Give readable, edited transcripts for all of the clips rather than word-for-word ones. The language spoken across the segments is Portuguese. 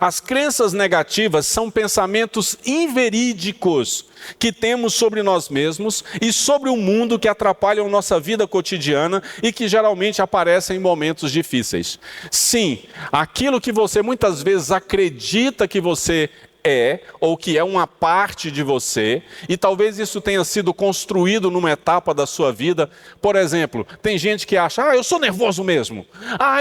As crenças negativas são pensamentos inverídicos que temos sobre nós mesmos e sobre o mundo que atrapalham nossa vida cotidiana e que geralmente aparecem em momentos difíceis. Sim, aquilo que você muitas vezes acredita que você é, ou que é uma parte de você, e talvez isso tenha sido construído numa etapa da sua vida. Por exemplo, tem gente que acha, eu sou nervoso mesmo,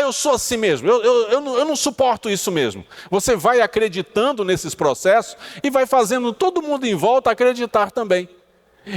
eu sou assim mesmo, eu não suporto isso mesmo. Você vai acreditando nesses processos e vai fazendo todo mundo em volta acreditar também.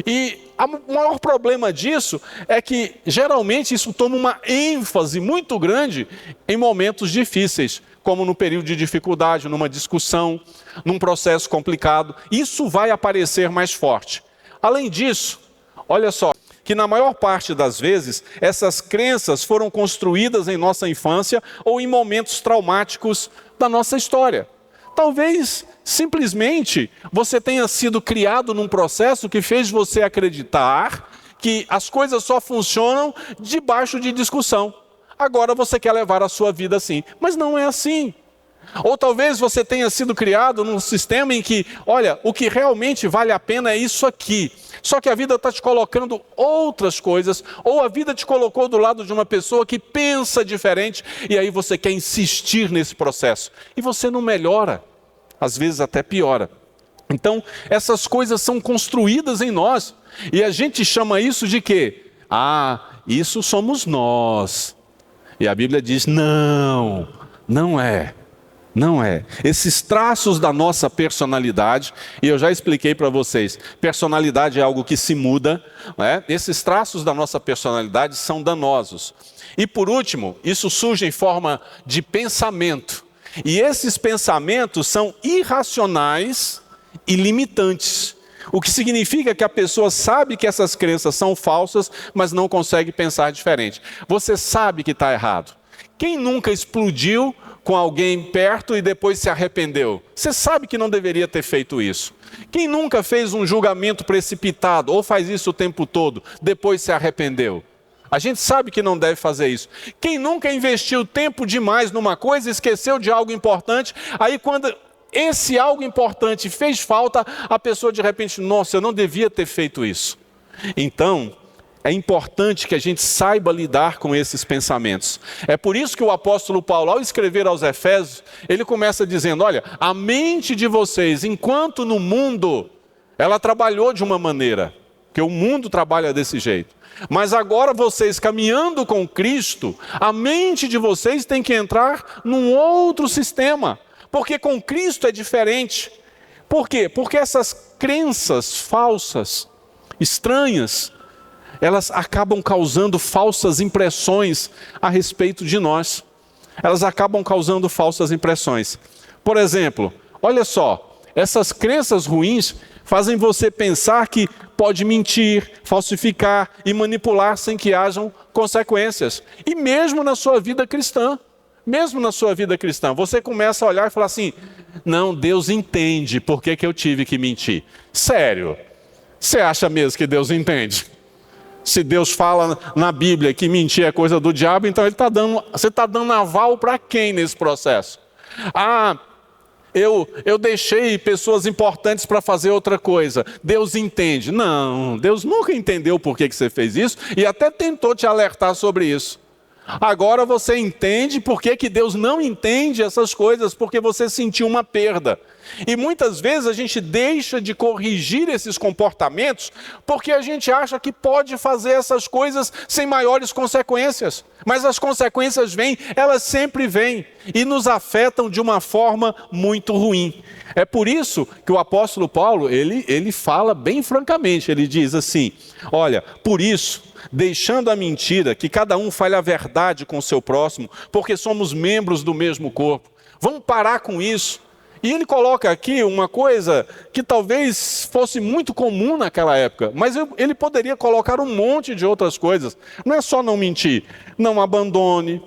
E o maior problema disso é que geralmente isso toma uma ênfase muito grande em momentos difíceis, como no período de dificuldade, numa discussão, num processo complicado. Isso vai aparecer mais forte. Além disso, olha só, que na maior parte das vezes, essas crenças foram construídas em nossa infância ou em momentos traumáticos da nossa história. Talvez, simplesmente, você tenha sido criado num processo que fez você acreditar que as coisas só funcionam debaixo de discussão. Agora você quer levar a sua vida assim, mas não é assim. Ou talvez você tenha sido criado num sistema em que, olha, o que realmente vale a pena é isso aqui. Só que a vida está te colocando outras coisas, ou a vida te colocou do lado de uma pessoa que pensa diferente, e aí você quer insistir nesse processo. E você não melhora, às vezes até piora. Então, essas coisas são construídas em nós, e a gente chama isso de quê? Isso somos nós. E a Bíblia diz, não é. Não é. Esses traços da nossa personalidade, e eu já expliquei para vocês, personalidade é algo que se muda, né? Esses traços da nossa personalidade são danosos. E por último, isso surge em forma de pensamento. E esses pensamentos são irracionais e limitantes. O que significa que a pessoa sabe que essas crenças são falsas, mas não consegue pensar diferente. Você sabe que está errado. Quem nunca explodiu com alguém perto e depois se arrependeu? Você sabe que não deveria ter feito isso. Quem nunca fez um julgamento precipitado, ou faz isso o tempo todo, depois se arrependeu? A gente sabe que não deve fazer isso. Quem nunca investiu tempo demais numa coisa, esqueceu de algo importante, aí quando esse algo importante fez falta, a pessoa de repente, nossa, eu não devia ter feito isso. Então, é importante que a gente saiba lidar com esses pensamentos. É por isso que o apóstolo Paulo, ao escrever aos Efésios, ele começa dizendo, olha, a mente de vocês, enquanto no mundo, ela trabalhou de uma maneira, porque o mundo trabalha desse jeito. Mas agora vocês caminhando com Cristo, a mente de vocês tem que entrar num outro sistema. Porque com Cristo é diferente. Por quê? Porque essas crenças falsas, estranhas, elas acabam causando falsas impressões a respeito de nós. Elas acabam causando falsas impressões. Por exemplo, olha só, essas crenças ruins fazem você pensar que pode mentir, falsificar e manipular sem que hajam consequências. E mesmo na sua vida cristã. Mesmo na sua vida cristã, você começa a olhar e falar assim, não, Deus entende por que eu tive que mentir. Sério, você acha mesmo que Deus entende? Se Deus fala na Bíblia que mentir é coisa do diabo, então você está dando aval para quem nesse processo? Eu deixei pessoas importantes para fazer outra coisa. Deus entende. Não, Deus nunca entendeu por que você fez isso e até tentou te alertar sobre isso. Agora você entende por que Deus não entende essas coisas, porque você sentiu uma perda. E muitas vezes a gente deixa de corrigir esses comportamentos porque a gente acha que pode fazer essas coisas sem maiores consequências. Mas as consequências vêm, elas sempre vêm e nos afetam de uma forma muito ruim. É por isso que o apóstolo Paulo, ele fala bem francamente, ele diz assim, olha, por isso, deixando a mentira, que cada um fale a verdade com o seu próximo, porque somos membros do mesmo corpo. Vamos parar com isso. E ele coloca aqui uma coisa que talvez fosse muito comum naquela época, mas ele poderia colocar um monte de outras coisas. Não é só não mentir, não abandone,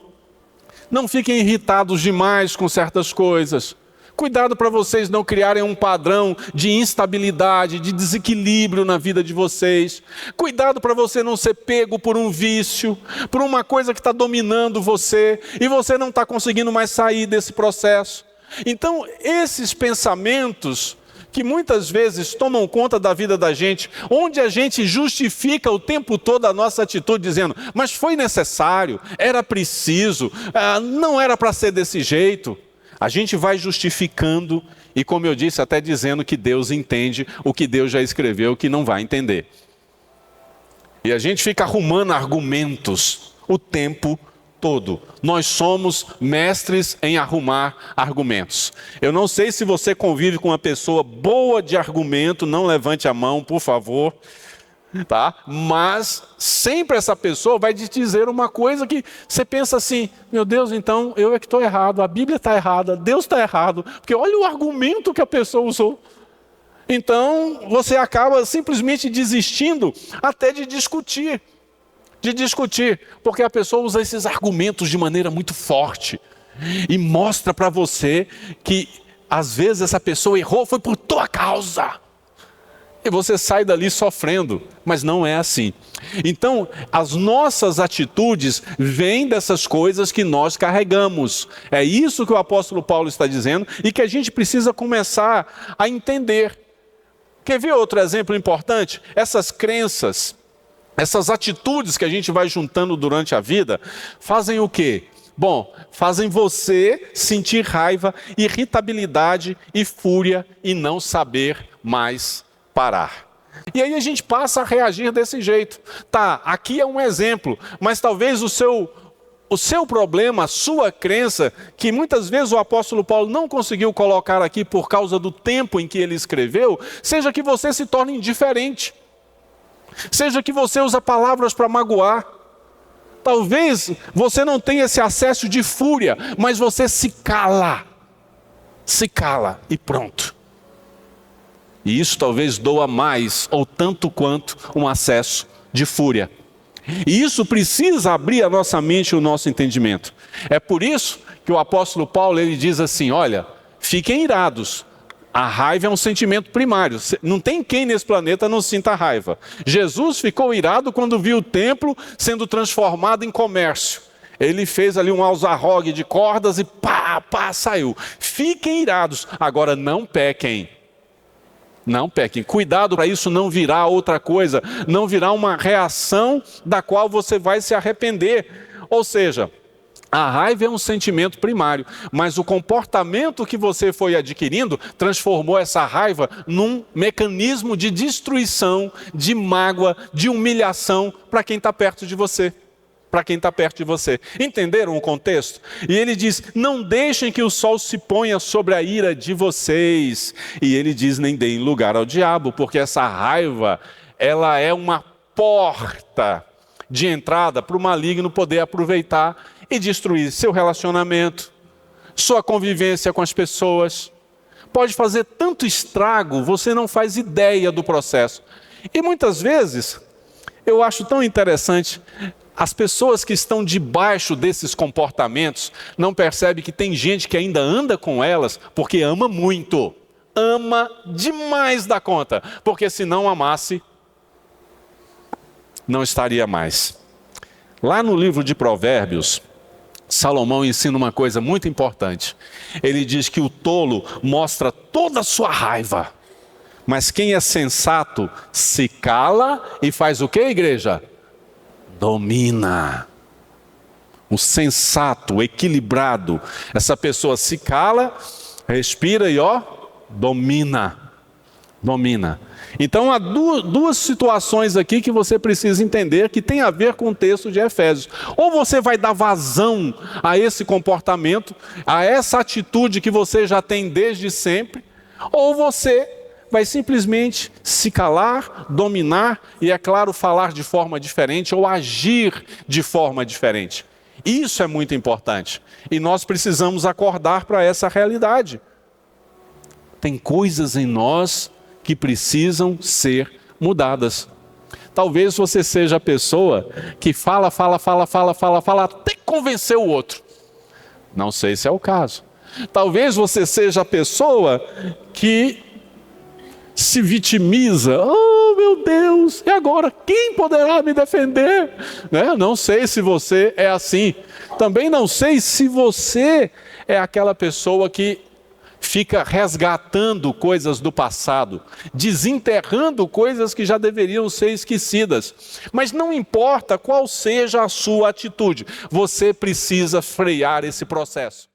não fiquem irritados demais com certas coisas. Cuidado para vocês não criarem um padrão de instabilidade, de desequilíbrio na vida de vocês. Cuidado para você não ser pego por um vício, por uma coisa que está dominando você, e você não está conseguindo mais sair desse processo. Então, esses pensamentos que muitas vezes tomam conta da vida da gente, onde a gente justifica o tempo todo a nossa atitude, dizendo, mas foi necessário, era preciso, não era para ser desse jeito. A gente vai justificando e, como eu disse, até dizendo que Deus entende o que Deus já escreveu, que não vai entender. E a gente fica arrumando argumentos o tempo todo. Nós somos mestres em arrumar argumentos. Eu não sei se você convive com uma pessoa boa de argumento, não levante a mão, por favor, tá? Mas sempre essa pessoa vai te dizer uma coisa que você pensa assim, meu Deus, então eu é que estou errado, a Bíblia está errada, Deus está errado, porque olha o argumento que a pessoa usou. Então você acaba simplesmente desistindo até de discutir, porque a pessoa usa esses argumentos de maneira muito forte e mostra para você que às vezes essa pessoa errou, foi por tua causa. E você sai dali sofrendo, mas não é assim. Então, as nossas atitudes vêm dessas coisas que nós carregamos. É isso que o apóstolo Paulo está dizendo e que a gente precisa começar a entender. Quer ver outro exemplo importante? Essas crenças, essas atitudes que a gente vai juntando durante a vida, fazem o quê? Bom, fazem você sentir raiva, irritabilidade e fúria e não saber mais parar. E aí a gente passa a reagir desse jeito. Tá, aqui é um exemplo, mas talvez o seu problema, a sua crença, que muitas vezes o apóstolo Paulo não conseguiu colocar aqui por causa do tempo em que ele escreveu, seja que você se torne indiferente. Seja que você usa palavras para magoar. Talvez você não tenha esse acesso de fúria, mas você se cala e pronto. E isso talvez doa mais ou tanto quanto um acesso de fúria. E isso precisa abrir a nossa mente e o nosso entendimento. É por isso que o apóstolo Paulo ele diz assim, olha, fiquem irados. A raiva é um sentimento primário. Não tem quem nesse planeta não sinta raiva. Jesus ficou irado quando viu o templo sendo transformado em comércio. Ele fez ali um alzarrogue de cordas e saiu. Fiquem irados. Agora não pequem. Não pequem. Cuidado para isso não virar outra coisa. Não virar uma reação da qual você vai se arrepender. Ou seja, a raiva é um sentimento primário, mas o comportamento que você foi adquirindo transformou essa raiva num mecanismo de destruição, de mágoa, de humilhação para quem está perto de você. Entenderam o contexto? E ele diz, não deixem que o sol se ponha sobre a ira de vocês. E ele diz, nem deem lugar ao diabo, porque essa raiva, ela é uma porta de entrada para o maligno poder aproveitar e destruir seu relacionamento, sua convivência com as pessoas. Pode fazer tanto estrago, você não faz ideia do processo. E muitas vezes, eu acho tão interessante, as pessoas que estão debaixo desses comportamentos não percebem que tem gente que ainda anda com elas porque ama muito, ama demais da conta, porque se não amasse, não estaria mais. Lá no livro de Provérbios, Salomão ensina uma coisa muito importante. Ele diz que o tolo mostra toda a sua raiva, mas quem é sensato se cala e faz o que, igreja? Domina. O sensato, o equilibrado, essa pessoa se cala, respira e domina. Então há duas situações aqui que você precisa entender que tem a ver com o texto de Efésios. Ou você vai dar vazão a esse comportamento, a essa atitude que você já tem desde sempre, ou você vai simplesmente se calar, dominar e, é claro, falar de forma diferente ou agir de forma diferente. Isso é muito importante e nós precisamos acordar para essa realidade. Tem coisas em nós que precisam ser mudadas. Talvez você seja a pessoa que fala até convencer o outro. Não sei se é o caso. Talvez você seja a pessoa que se vitimiza. Oh, meu Deus, e agora? Quem poderá me defender? Não sei se você é assim. Também não sei se você é aquela pessoa que fica resgatando coisas do passado, desenterrando coisas que já deveriam ser esquecidas. Mas não importa qual seja a sua atitude, você precisa frear esse processo.